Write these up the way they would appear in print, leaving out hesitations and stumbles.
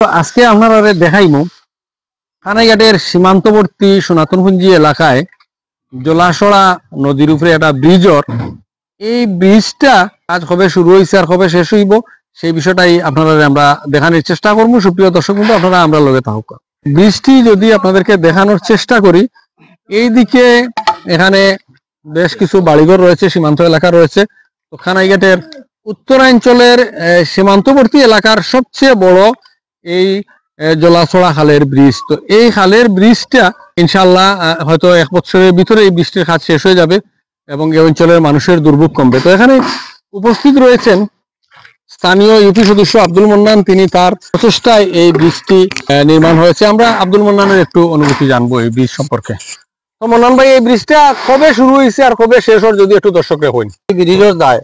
আজকে আপনারা দেখাইমু কানাইঘাটের সীমান্তবর্তী সনাতনপুঞ্জি এলাকায় জলাশড়া নদীর উপরে একটা ব্রিজর এই ব্রিজটা আজ কবে শুরু হয়েছে আর কবে শেষ হইব সেই বিষয়টাই আপনারা আমরা দেখানোর চেষ্টা করবো। সুপ্রিয় দর্শক বন্ধু, আপনারা আমরা লগে থাকুক। ব্রিজটি যদি আপনাদেরকে দেখানোর চেষ্টা করি, এই দিকে এখানে বেশ কিছু বাড়িঘর রয়েছে, সীমান্ত এলাকা রয়েছে। তো কানাইঘাটের উত্তরাঞ্চলের সীমান্তবর্তী এলাকার সবচেয়ে বড় এই জলাছড়া খালের ব্রিজ। তো এই খালের ব্রিজটা ইনশাল্লাহ হয়তো 1 বছরের ভিতরে এই ব্রিজটির কাজ শেষ হয়ে যাবে এবং এই অঞ্চলের মানুষের দুর্ভোগ কমবে। তো এখানে উপস্থিত রয়েছেন স্থানীয় ইউপি সদস্য আব্দুল মন্নান, তিনি তার প্রচেষ্টায় এই ব্রিজটি নির্মাণ হয়েছে। আমরা আব্দুল মন্নানের একটু অনুভূতি জানবো এই ব্রিজ সম্পর্কে। তো মন্নান ভাই, এই ব্রিজটা কবে শুরু হয়েছে আর কবে শেষ হওয়ার যদি একটু দর্শকরা হইন। ব্রিজের দায়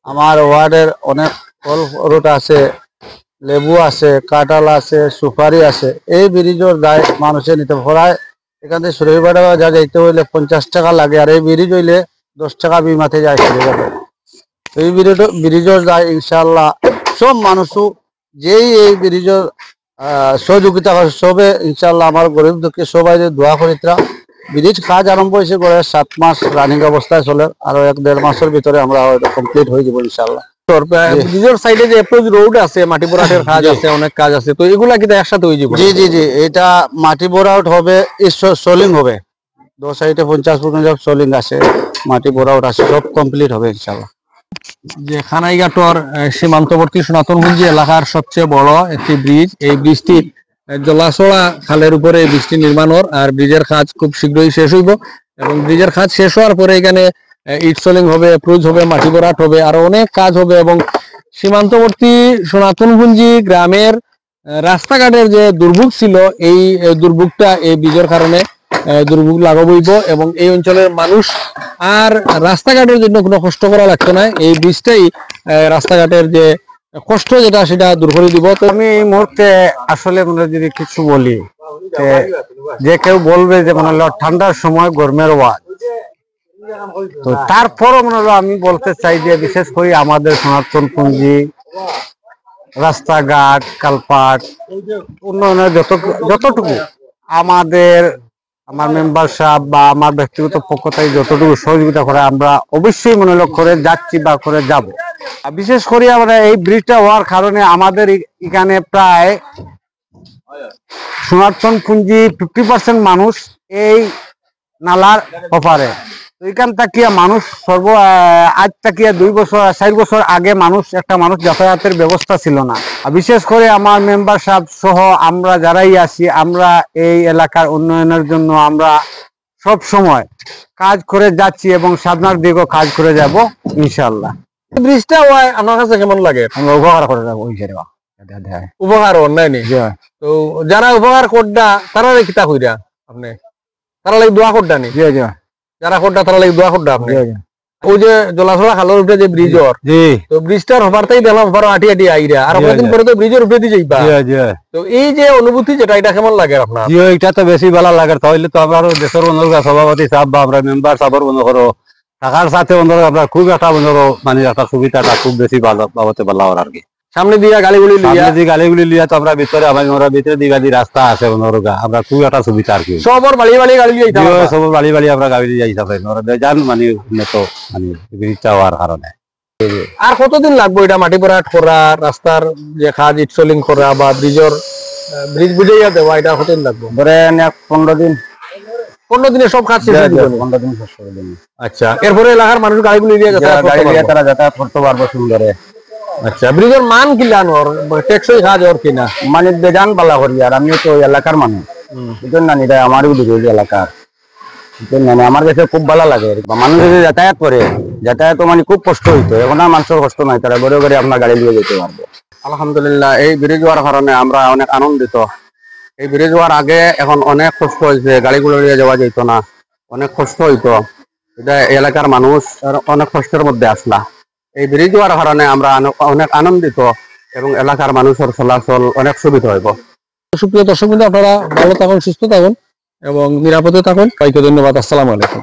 আমার ওয়ার্ডের অনেক ফল ফ্রুট আছে, লেবু আছে, কাঁঠাল আছে, সুপারি আছে। এই ব্রিজের দায় মানুষের নিতে পড়ায়। এখান থেকে সুরেবাড়া যা যাইতে হইলে 50 টাকা লাগে, আর এই ব্রিজ হইলে 10 টাকা বিমাতে যায় সুরেবাড়া। এই ব্রিজের দায় ইনশাল্লাহ সব মানুষও যেই এই ব্রিজের সহযোগিতা করে সবে ইনশাল্লাহ আমার গরিব দুঃখী সবাই দোয়া করিতরা। ব্রিজ কাজ আরম্ভ হয়েছে করে 7 মাস রানিং অবস্থায় চলে, আরো 1-1.5 মাসের ভিতরে আমরা কমপ্লিট হয়ে যাব ইনশাল্লাহ। ব্রিজের সাইডে যে অ্যাপ্রোচ রোড আছে, মাটি বোরাটের কাজ আছে, অনেক কাজ আছে, তো এগুলা কি একসাথে হয়ে যাবে? জি জি জি, এটা মাটি বোরাউট হবে, সোলিং হবে। 2 সাইডে 50% সোলিং আছে, মাটি বোরাউট আছে, সব কমপ্লিট হবে ইনশাল্লাহ। যে কানাইঘাটর সীমান্তবর্তী সনাতনপুঞ্জি এলাকার সবচেয়ে বড় একটি ব্রিজ, এই ব্রিজটি জলাছড়া খালের উপরে এই ব্রিজটি নির্মাণ হওয়ার, আর ব্রিজের কাজ খুব শীঘ্রই শেষ হইব এবং ব্রিজের কাজ শেষ হওয়ার পরে এখানে ইট সোলিং হবে, অ্যাপ্রোচ হবে, মাটি ভরাট হবে, আরো অনেক কাজ হবে এবং সীমান্তবর্তী সনাতনপুঞ্জি গ্রামের রাস্তাঘাটের যে দুর্ভোগ ছিল, এই দুর্ভোগটা এই ব্রিজের কারণে দুর্ভোগ লাঘব হইব এবং এই অঞ্চলের মানুষ আর রাস্তাঘাটের জন্য কোনো কষ্ট করা লাগতো না। এই ব্রিজটাই রাস্তাঘাটের যে কষ্ট যেটা সেটা দূর করে দিব। তো আমি এই মুহূর্তে আসলে যদি কিছু বলি, যে কেউ বলবে যে ঠান্ডার সময় গরমের ওয়াজ, তো তারপরও আমি বলতে চাই যে বিশেষ করে আমাদের সনাতনপুঞ্জি রাস্তাঘাট কালপাট উন্নয়নের যতটুকু আমার মেম্বার সাহেব বা আমার ব্যক্তিগত পক্ষ থেকে যতটুকু সহযোগিতা করে আমরা অবশ্যই করে যাচ্ছি বা করে যাব। বিশেষ করে আমরা এই ব্রিজটা হওয়ার কারণে আমাদের এখানে প্রায় সনাতনপুঞ্জি 50% মানুষ এই নালার ওপারে। এখান থেকে মানুষ আজ থেকে 2-4 বছর আগে একটা মানুষ যাতায়াতের ব্যবস্থা ছিল না। বিশেষ করে আমার মেম্বার সাহেব সহ আমরা যারাই আছি, আমরা এই এলাকার উন্নয়নের জন্য আমরা সব সময় কাজ করে যাচ্ছি এবং সামনের দিকেও কাজ করে যাব ইনশাল্লাহ। ব্রিজটা আমার কাছে কেমন লাগে? আমরা উপকার করে যাবো উপকার অন্যায় নেই। তো যারা উপকার করডা তারা কিতা কইরা আপনি তারা লাগে দোয়া করডা নি? যারা করডা তারা লাগে দোয়া করডা আপনি? ওই যে জলাছড়া খালের উপরে যে ব্রিজর, তো ব্রিজটার হবারটাই দিলাম হবার আটি আইরা, আর কয়েকদিন পরে তো ব্রিজের উপরে দিয়ে যাইবা। তো এই যে অনুভূতি যেটা, এটা কেমন লাগে আপনার? এটা তো বেশি ভালো লাগে। তাহলে তো আমার দেশের সভাপতি সাহেব বা আমরা মেম্বার সাহেবের থাকার সাথে আমরা খুব একটা একটা সুবিধাটা খুব বেশি ভালো ভালো আর কি। সামনে দিয়ে গালিগুলি লিয়া তো আমরা ভিতরে ভিতরে দিকে রাস্তা আছে, আমরা খুব একটা সুবিধা আর কি। সবর বাড়ি গাড়ি সবর বাড়ি আমরা গাড়ি যাইতে পারি জান উন্নত ব্রিজটা হওয়ার কারণে। আর কতদিন লাগবে এটা মাটি ভরাট করা, রাস্তার যে কাজ ইট সোলিং করা বা ব্রিজ বুঝাইয়া দেওয়া, এটা কতদিন লাগবে? ধরেন 15 দিন। 15 দিনে সব কাজ শেষ হয়ে যাবে? 15 দিন শেষ করে দেব। আচ্ছা, এরপরে এলাকার মানুষ গাড়িগুলি নিয়ে তারা যাতায়াত করতে পারবো সুন্দরে। আচ্ছা, ব্রিজের মান কি জানোর টেকসই কাজ ওর কিনা বেজান বালা করি। আর আমি তো এলাকার মানুষ, বুঝলেন না, এটা আমারই বুঝি এলাকার, আমার কাছে খুব ভালো লাগে। মানুষ যদি যাতায়াত করে, যাতায়াত খুব কষ্ট হইতো, এখন আর মানুষের কষ্ট নাই, তারা ঘরে ঘরে আপনার গাড়ি নিয়ে যেতে পারবো। আলহামদুলিল্লাহ, এই ব্রিজ হওয়ার কারণে আমরা অনেক আনন্দিত। এই ব্রিজ হওয়ার আগে এখন অনেক কষ্ট হয়েছে, গাড়িগুলো নিয়ে যাওয়া যেত না, অনেক কষ্ট হইতো। এটা এলাকার মানুষ অনেক কষ্টের মধ্যে আসলা। এই ব্রিজ হওয়ার কারণে আমরা অনেক আনন্দিত এবং এলাকার মানুষের চলাচল অনেক সুবিধা হইব। সুপ্রিয় দর্শক বন্ধু, আপনারা ভালো থাকুন, সুস্থ থাকুন এবং নিরাপদে থাকুন। সবাইকে ধন্যবাদ। আসসালামু আলাইকুম।